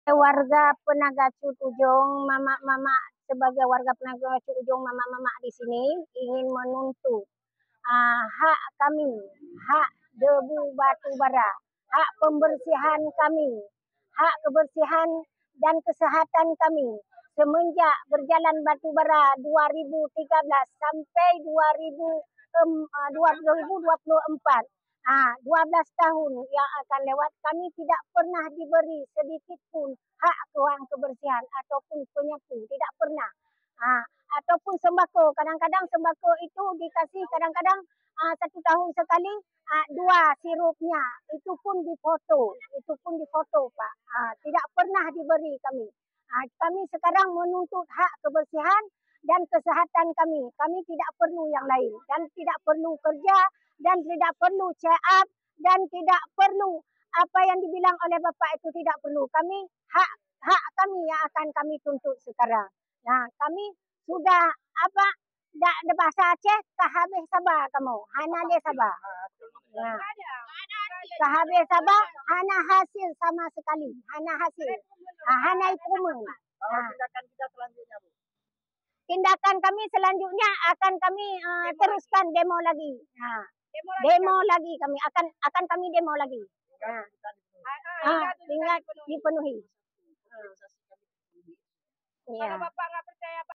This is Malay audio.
Warga Penagacut Ujung, mama-mama sebagai warga Penagacut Ujung, mama-mama di sini ingin menuntut hak kami, hak debu batu bara, hak pembersihan kami, hak kebersihan dan kesehatan kami semenjak berjalan batu bara 2013 sampai 2024. 12 tahun yang akan lewat, kami tidak pernah diberi sedikit pun hak ruang kebersihan ataupun penyapu, tidak pernah. Ataupun sembako, kadang-kadang sembako itu dikasih kadang-kadang 1 tahun sekali, 2 sirupnya, itu pun difoto Pak. Tidak pernah diberi kami. Kami sekarang menuntut hak kebersihan dan kesehatan kami. Kami tidak perlu yang lain dan tidak perlu kerja dan tidak perlu check up dan tidak perlu apa yang dibilang oleh Bapak itu tidak perlu. Kami hak kami yang akan kami tuntut sekarang. Nah, kami sudah apa dak ada bahasa Aceh kahabis sabar kamu. Hana le sabar. Nah, kahabis sabar hana hasil sama sekali. Hana hasil. Hana ikuma. Tindakan kita selanjutnya, Bu. Tindakan kami selanjutnya akan kami teruskan demo lagi. Demo lagi kami akan kami demo lagi. Tinggal dipenuhi. Kalau Bapak nggak percaya